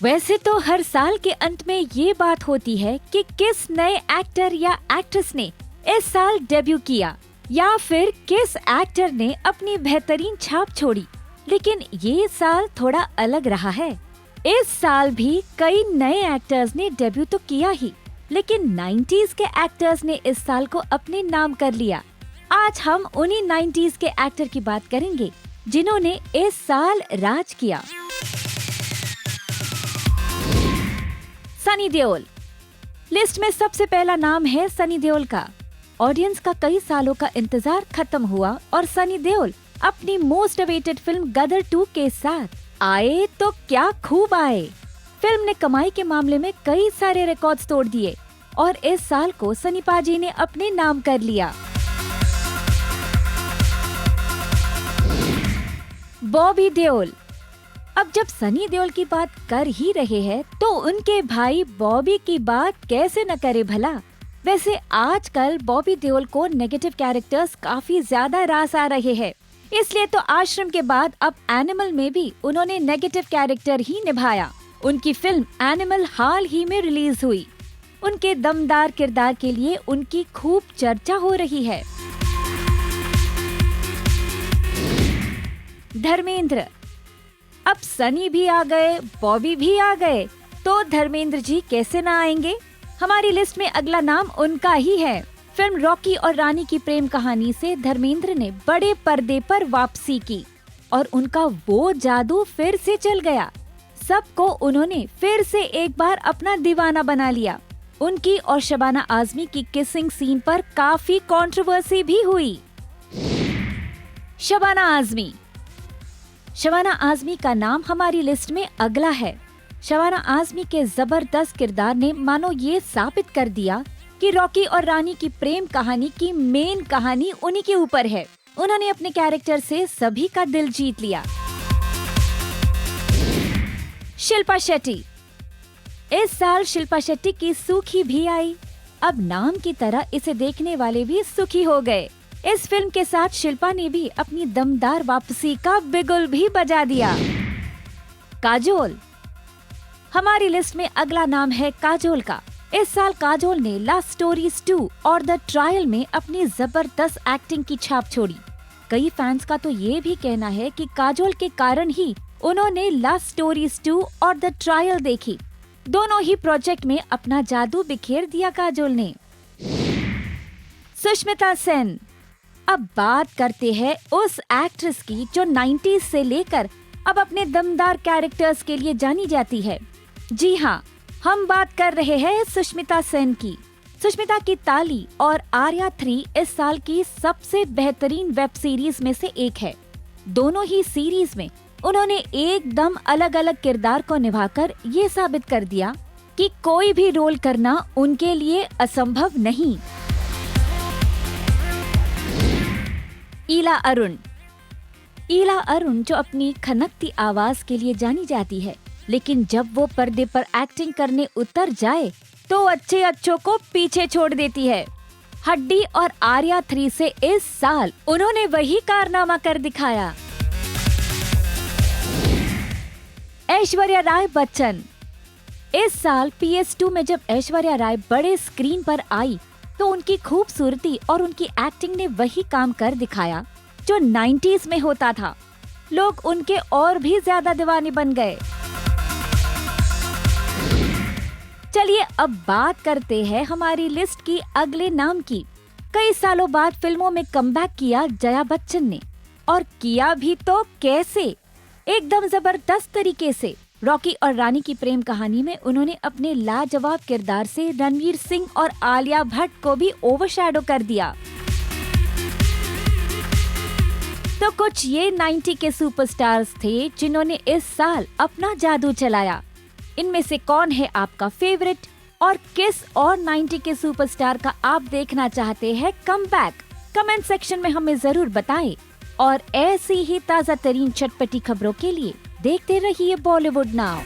वैसे तो हर साल के अंत में ये बात होती है कि किस नए एक्टर या एक्ट्रेस ने इस साल डेब्यू किया या फिर किस एक्टर ने अपनी बेहतरीन छाप छोड़ी। लेकिन ये साल थोड़ा अलग रहा है। इस साल भी कई नए एक्टर्स ने डेब्यू तो किया ही, लेकिन 90s के एक्टर्स ने इस साल को अपने नाम कर लिया। आज हम उन्हीं 90s के एक्टर की बात करेंगे जिन्होंने इस साल राज किया। सनी देओल। लिस्ट में सबसे पहला नाम है सनी देओल का। ऑडियंस का कई सालों का इंतजार खत्म हुआ और सनी देओल अपनी मोस्ट अवेटेड फिल्म गदर 2 के साथ आए तो क्या खूब आए। फिल्म ने कमाई के मामले में कई सारे रिकॉर्ड्स तोड़ दिए और इस साल को सनी पाजी ने अपने नाम कर लिया। बॉबी देओल। अब जब सनी देओल की बात कर ही रहे हैं तो उनके भाई बॉबी की बात कैसे न करे भला। वैसे आजकल बॉबी देओल को नेगेटिव कैरेक्टर्स काफी ज्यादा रास आ रहे हैं, इसलिए तो आश्रम के बाद अब एनिमल में भी उन्होंने नेगेटिव कैरेक्टर ही निभाया। उनकी फिल्म एनिमल हाल ही में रिलीज हुई। उनके दमदार किरदार के लिए उनकी खूब चर्चा हो रही है। धर्मेंद्र। अब सनी भी आ गए, बॉबी भी आ गए, तो धर्मेंद्र जी कैसे ना आएंगे। हमारी लिस्ट में अगला नाम उनका ही है। फिल्म रॉकी और रानी की प्रेम कहानी से धर्मेंद्र ने बड़े पर्दे पर वापसी की और उनका वो जादू फिर से चल गया। सबको उन्होंने फिर से एक बार अपना दीवाना बना लिया। उनकी और शबाना आजमी की किसिंग सीन पर काफी कंट्रोवर्सी भी हुई। शबाना आजमी। शबाना आजमी का नाम हमारी लिस्ट में अगला है। शबाना आजमी के जबरदस्त किरदार ने मानो ये साबित कर दिया कि रॉकी और रानी की प्रेम कहानी की मेन कहानी उन्हीं के ऊपर है। उन्होंने अपने कैरेक्टर से सभी का दिल जीत लिया। शिल्पा शेट्टी। इस साल शिल्पा शेट्टी की सुखी भी आई। अब नाम की तरह इसे देखने वाले भी सुखी हो गए। इस फिल्म के साथ शिल्पा ने भी अपनी दमदार वापसी का बिगुल भी बजा दिया। काजोल। हमारी लिस्ट में अगला नाम है काजोल का। इस साल काजोल ने लव स्टोरीज 2 और द ट्रायल में अपनी जबरदस्त एक्टिंग की छाप छोड़ी। कई फैंस का तो ये भी कहना है कि काजोल के कारण ही उन्होंने लव स्टोरीज 2 और द ट्रायल देखी। दोनों ही प्रोजेक्ट में अपना जादू बिखेर दिया काजोल ने। सुष्मिता सेन। अब बात करते हैं उस एक्ट्रेस की जो 90s से लेकर अब अपने दमदार कैरेक्टर्स के लिए जानी जाती है। जी हाँ, हम बात कर रहे हैं सुष्मिता सेन की। सुष्मिता की ताली और आर्या 3 इस साल की सबसे बेहतरीन वेब सीरीज में से एक है। दोनों ही सीरीज में उन्होंने एकदम अलग अलग किरदार को निभाकर ये साबित कर दिया कि कोई भी रोल करना उनके लिए असंभव नहीं। ईला अरुण। ईला अरुण जो अपनी खनकती आवाज के लिए जानी जाती है, लेकिन जब वो पर्दे पर एक्टिंग करने उतर जाए तो अच्छों को पीछे छोड़ देती है। हड्डी और आर्या 3 से इस साल उन्होंने वही कारनामा कर दिखाया। ऐश्वर्या राय बच्चन। इस साल PS2 में जब ऐश्वर्या राय बड़े स्क्रीन पर आई तो उनकी खूबसूरती और उनकी एक्टिंग ने वही काम कर दिखाया जो 90s में होता था। लोग उनके और भी ज्यादा दीवाने बन गए। चलिए अब बात करते हैं हमारी लिस्ट की अगले नाम की। कई सालों बाद फिल्मों में कमबैक किया जया बच्चन ने, और किया भी तो कैसे, एकदम जबरदस्त तरीके से। रॉकी और रानी की प्रेम कहानी में उन्होंने अपने लाजवाब किरदार से रणवीर सिंह और आलिया भट्ट को भी ओवरशैडो कर दिया। तो कुछ ये 90 के सुपरस्टार्स थे जिन्होंने इस साल अपना जादू चलाया। इनमें से कौन है आपका फेवरेट और किस और 90 के सुपरस्टार का आप देखना चाहते हैं कमबैक? कमेंट सेक्शन में हमें जरूर बताएं। और ऐसी ही ताजा तरीन चटपटी खबरों के लिए देखते रहिए बॉलीवुड नाउ।